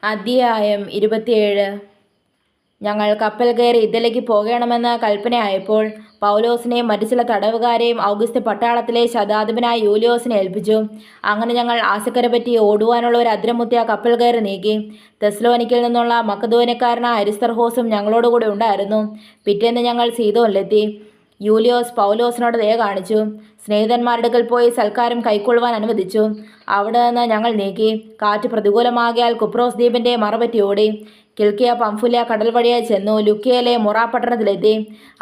അധ്യായം 27. ഞങ്ങൾ കപ്പൽ കയറി ഇറ്റലിക്ക് പോകണമെന്ന് കൽപ്പനയായപ്പോൾ പൗലോസിനെയും മറ്റു ചില തടവുകാരെയും ഔഗസ്ത്യ പട്ടാളത്തിലെ ശതാധിപനായ യൂലിയോസിനെ ഏൽപ്പിച്ചു. അങ്ങനെ ഞങ്ങൾ ആസിക്കര പറ്റി ഓടുവാനുള്ള ഒരു അദ്രമുത്യ കപ്പൽ കയറി നീക്കി. തെസ്സലോനിക്കയിൽ നിന്നുള്ള മക്കദോന്യക്കാരനായ അരിസ്തർഹോസും ഞങ്ങളോടുകൂടെ ഉണ്ടായിരുന്നു. പിറ്റേന്ന് ഞങ്ങൾ സീദോനിലെത്തി. യൂലിയോസ് പൗലോസിനോട് ദയ കാണിച്ചു. സ്നേഹിതന്മാരുടെ അടുക്കൽ പോയി സൽക്കാരം കൈക്കൊള്ളുവാൻ അനുവദിച്ചു. അവിടെ നിന്ന് ഞങ്ങൾ നീക്കി. കാറ്റ് പ്രതികൂലമാകിയാൽ കുപ്രോസ് ദ്വീപിൻ്റെ മറപറ്റി ഓടി. കിൽക്കിയ പംഫുല്യ കടൽ വഴിയായി ചെന്നു ലുക്കിയയിലെ മുറ പട്ടണത്തിലെത്തി.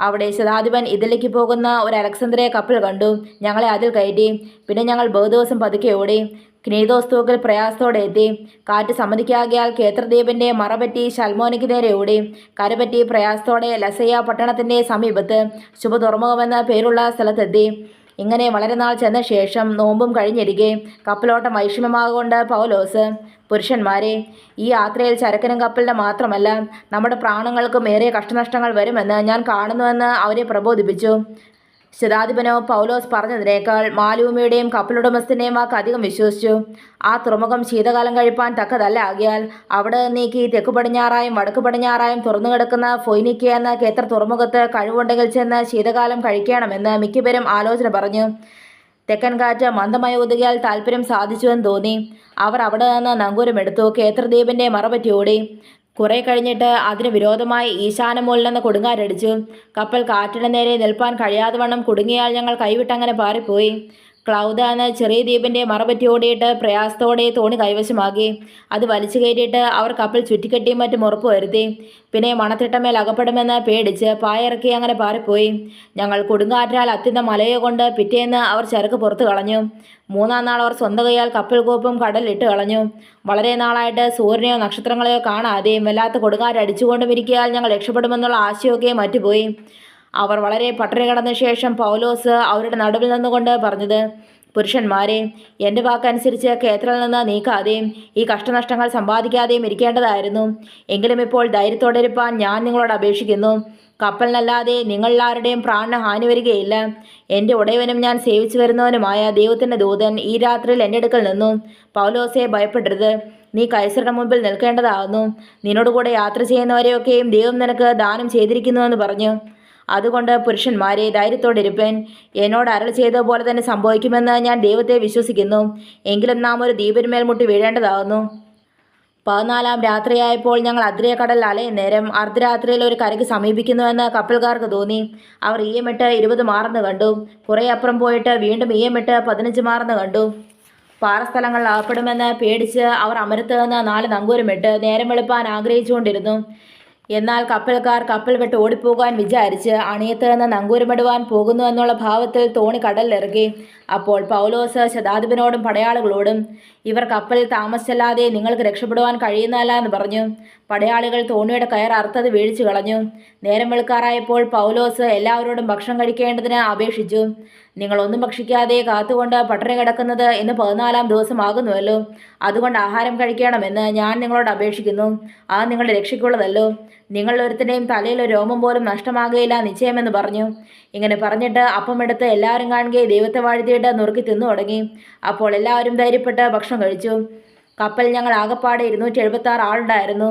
അവിടെ ശതാധിപൻ ഇറ്റലിക്ക് പോകുന്ന ഒരു അലക്സാന്ദ്രിയ കപ്പൽ കണ്ടു. ഞങ്ങളെ അതിൽ കയറ്റി. പിന്നെ ഞങ്ങൾ ബഹുദിവസം പതുക്കെ ഓടി. ക്നീദോസ് തൂക്കിൽ പ്രയാസത്തോടെ എത്തി. കാറ്റ് സമ്മതിക്കാകിയാൽ കേത്രദ്വീപിൻ്റെ മറപറ്റി ശൽമോനിക്ക് നേരെ ഓടി. കരപറ്റി പ്രയാസത്തോടെ ലസയ്യ പട്ടണത്തിൻ്റെ സമീപത്ത് ശുഭതുറമുഖമെന്ന പേരുള്ള സ്ഥലത്തെത്തി. ഇങ്ങനെ വളരെ നാൾ ചെന്ന ശേഷം നോമ്പും കഴിഞ്ഞിരിക്കെ കപ്പലോട്ടം വൈഷമ്യമാകൊണ്ട് പൗലോസ്, പുരുഷന്മാരെ, ഈ യാത്രയിൽ ചരക്കിനും കപ്പലിൻ്റെ മാത്രമല്ല നമ്മുടെ പ്രാണങ്ങൾക്കും ഏറെ കഷ്ടനഷ്ടങ്ങൾ വരുമെന്ന് ഞാൻ കാണുന്നുവെന്ന് അവരെ പ്രബോധിപ്പിച്ചു. ശതാധിപനോ പൗലോസ് പറഞ്ഞതിനേക്കാൾ മാലൂമിയുടെയും കപ്പലുടമസ്ഥൻ്റെയും വാക്ക് അധികം വിശ്വസിച്ചു. ആ തുറമുഖം ശീതകാലം കഴിപ്പാൻ തക്കതല്ല ആകിയാൽ അവിടെ നീക്കി തെക്കു പടിഞ്ഞാറായും വടക്കു പടിഞ്ഞാറായും തുറന്നു കിടക്കുന്ന ഫൊയ്നിക്ക എന്ന കേത്ര തുറമുഖത്ത് കഴിവുണ്ടെങ്കിൽ ചെന്ന് ശീതകാലം കഴിക്കണമെന്ന് മിക്കപേരും ആലോചന പറഞ്ഞു. തെക്കൻ കാറ്റ് മന്ദമായി ഒതുകിയാൽ താല്പര്യം സാധിച്ചുവെന്ന് തോന്നി. അവർ അവിടെ നിന്ന് നങ്കൂരമെടുത്തു. കേത്രദ്വീപിൻ്റെ മറപറ്റി ഓടി. കുറെ കഴിഞ്ഞിട്ട് അതിന് വിരോധമായി ഈശാനമൂലിൽ നിന്ന് കൊടുങ്കാറ്റടിച്ചു. കപ്പൽ കാറ്റിന് നേരെ നിൽപ്പാൻ കഴിയാതെ വണ്ണം കുടുങ്ങിയാൽ ഞങ്ങൾ കൈവിട്ടങ്ങനെ പാറിപ്പോയി. ക്ലൗദ എന്ന ചെറിയ ദ്വീപിൻ്റെ മറപറ്റി ഓടിയിട്ട് പ്രയാസത്തോടെ തോണി കൈവശമാക്കി. അത് വലിച്ചു കയറ്റിയിട്ട് അവർ കപ്പൽ ചുറ്റിക്കെട്ടിയും മറ്റും ഉറപ്പ് വരുത്തി. പിന്നെ മണത്തിട്ടമേൽ അകപ്പെടുമെന്ന് പേടിച്ച് പായിറക്കി അങ്ങനെ പാറിപ്പോയി. ഞങ്ങൾ കൊടുങ്കാറ്റാൽ അത്യന്തം മലയെ കൊണ്ട് പിറ്റേന്ന് അവർ ചരക്ക് പുറത്തു കളഞ്ഞു. മൂന്നാം നാൾ അവർ സ്വന്തം കൈയാൽ കപ്പൽ കോപ്പും കടലിട്ട് കളഞ്ഞു. വളരെ നാളായിട്ട് സൂര്യനെയോ നക്ഷത്രങ്ങളെയോ കാണാതെയും വല്ലാത്ത കൊടുങ്കാറ്റ് അടിച്ചുകൊണ്ടും ഇരിക്കിയാൽ ഞങ്ങൾ രക്ഷപ്പെടുമെന്നുള്ള ആശയൊക്കെ മറ്റുപോയി. അവർ വളരെ പട്ടണി കടന്ന ശേഷം പൗലോസ് അവരുടെ നടുവിൽ നിന്നുകൊണ്ട് പറഞ്ഞത്, പുരുഷന്മാരെ, എൻ്റെ വാക്കനുസരിച്ച് കേത്രയിൽ നിന്ന് നീക്കാതെയും ഈ കഷ്ടനഷ്ടങ്ങൾ സമ്പാദിക്കാതെയും ഇരിക്കേണ്ടതായിരുന്നു. എങ്കിലും ഇപ്പോൾ ധൈര്യത്തോടെ ഇരുപ്പാൻ ഞാൻ നിങ്ങളോട് അപേക്ഷിക്കുന്നു. കപ്പലിനല്ലാതെ നിങ്ങളെല്ലാവരുടെയും പ്രാണന് ഹാനി വരികയില്ല. എൻ്റെ ഉടയവനും ഞാൻ സേവിച്ചു വരുന്നവനുമായ ദൈവത്തിൻ്റെ ദൂതൻ ഈ രാത്രിയിൽ എൻ്റെ അടുക്കൽ നിന്നു. പൗലോസെ, ഭയപ്പെടരുത്. നീ കൈസരുടെ മുമ്പിൽ നിൽക്കേണ്ടതാകുന്നു. നിന്നോടുകൂടെ യാത്ര ചെയ്യുന്നവരെയൊക്കെയും ദൈവം നിനക്ക് ദാനം ചെയ്തിരിക്കുന്നുവെന്ന് പറഞ്ഞു. അതുകൊണ്ട് പുരുഷന്മാരെ, ധൈര്യത്തോടെ ഇരുപ്പൻ. എന്നോട് അരുളി ചെയ്തതുപോലെ തന്നെ സംഭവിക്കുമെന്ന് ഞാൻ ദൈവത്തെ വിശ്വസിക്കുന്നു. എങ്കിലും നാം ഒരു ദ്വീപിന്മേൽ മുട്ടി വീഴേണ്ടതാകുന്നു. 14-ാം രാത്രിയായപ്പോൾ ഞങ്ങൾ അദ്രിയ കടൽ അലയുന്നേരം അർദ്ധരാത്രിയിൽ ഒരു കരയ്ക്ക് സമീപിക്കുന്നുവെന്ന് കപ്പൽക്കാർക്ക് തോന്നി. അവർ ഈയമിട്ട് 20 മാറെന്ന് കണ്ടു. കുറേ അപ്പുറം പോയിട്ട് വീണ്ടും ഈയമിട്ട് 15 മാറെന്ന് കണ്ടു. പാറസ്ഥലങ്ങളിൽ അകപ്പെടുമെന്ന് പേടിച്ച് അവർ അമരത്ത് നിന്ന് 4 നങ്കൂരമിട്ട് നേരം വെളുപ്പാൻ ആഗ്രഹിച്ചുകൊണ്ടിരുന്നു. എന്നാൽ കപ്പൽക്കാർ കപ്പൽ വിട്ട് ഓടിപ്പോകാൻ വിചാരിച്ച് അണിയത്ത് നിന്ന് നങ്കൂരമിടുവാൻ പോകുന്നു എന്നുള്ള ഭാവത്തിൽ തോണി കടലിലിറക്കി. അപ്പോൾ പൗലോസ് ശതാധിപനോടും പടയാളികളോടും, ഇവർ കപ്പലിൽ താമസിച്ചല്ലാതെ നിങ്ങൾക്ക് രക്ഷപ്പെടുവാൻ കഴിയുന്നതല്ല എന്ന് പറഞ്ഞു. പടയാളികൾ തോണിയുടെ കയർ അറുത്തത് വീഴിച്ചു കളഞ്ഞു. നേരം വെളുക്കാറായപ്പോൾ പൗലോസ് എല്ലാവരോടും ഭക്ഷണം കഴിക്കേണ്ടതിന് അപേക്ഷിച്ചു. നിങ്ങൾ ഒന്നും ഭക്ഷിക്കാതെ കാത്തുകൊണ്ട് പട്ടണി കിടക്കുന്നത് ഇന്ന് 14-ാം ദിവസമാകുന്നുവല്ലോ. അതുകൊണ്ട് ആഹാരം കഴിക്കണമെന്ന് ഞാൻ നിങ്ങളോട് അപേക്ഷിക്കുന്നു. അത് നിങ്ങളുടെ രക്ഷയ്ക്കുള്ളതല്ലോ. നിങ്ങളിൽ ഒരുത്തിൻ്റെയും തലയിൽ ഒരു രോമം പോലും നഷ്ടമാകുകയില്ല നിശ്ചയമെന്ന് പറഞ്ഞു. ഇങ്ങനെ പറഞ്ഞിട്ട് അപ്പമെടുത്ത് എല്ലാവരും കാണുകയെ ദൈവത്തെ വാഴ്ത്തിയിട്ട് നുറുക്കി തിന്നു തുടങ്ങി. അപ്പോൾ എല്ലാവരും ധൈര്യപ്പെട്ട് ഭക്ഷണം കഴിച്ചു. കപ്പൽ ഞങ്ങൾ ആകപ്പാടെ 276 ആളുണ്ടായിരുന്നു.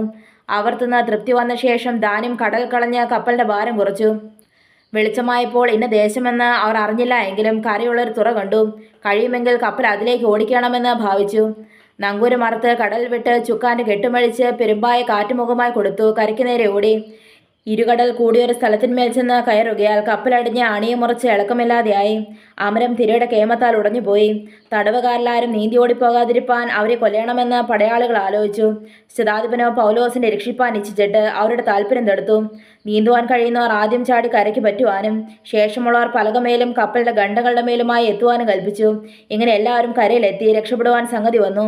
അവർ തിന്ന് തൃപ്തി വന്ന ശേഷം ധാന്യം കടൽ കളഞ്ഞ് കപ്പലിൻ്റെ ഭാരം കുറച്ചു. വെളിച്ചമായപ്പോൾ ഇന്ന ദേശമെന്ന് അവർ അറിഞ്ഞില്ല എങ്കിലും കരയുള്ളൊരു തുറ കണ്ടു. കഴിയുമെങ്കിൽ കപ്പൽ അതിലേക്ക് ഓടിക്കണമെന്ന് ഭാവിച്ചു. നങ്കൂരം അറുത്ത് കടൽ വിട്ട് ചുക്കാൻ്റെ കെട്ടുമഴിച്ച് പെരുമ്പായ കാറ്റുമുഖമായി കൊടുത്തു കരയ്ക്ക് നേരെ ഓടി. ഇരുകടൽ കൂടിയൊരു സ്ഥലത്തിന്മേൽ ചെന്ന് കയറുകയാൽ കപ്പലടിഞ്ഞ് അണിയെ മുറിച്ച് ഇളക്കമില്ലാതെയായി. അമരം തിരയുടെ കേമത്താൽ ഉടഞ്ഞുപോയി. തടവുകാരെല്ലാവരും നീന്തി ഓടിപ്പോകാതിരിപ്പാൻ അവരെ കൊല്ലണമെന്ന് പടയാളികൾ ആലോചിച്ചു. ശതാധിപനോ പൗലോസിനെ രക്ഷിപ്പാൻ ഇച്ഛിച്ചിട്ട് അവരുടെ താല്പര്യം തടുത്തു. നീന്തുവാൻ കഴിയുന്നവർ ആദ്യം ചാടി കരയ്ക്ക് പറ്റുവാനും ശേഷമുള്ളവർ പലകമേലും കപ്പലിൻ്റെ ഗണ്ടകളുടെ മേലുമായി എത്തുവാനും കൽപ്പിച്ചു. ഇങ്ങനെ എല്ലാവരും കരയിലെത്തി രക്ഷപ്പെടുവാൻ സംഗതി വന്നു.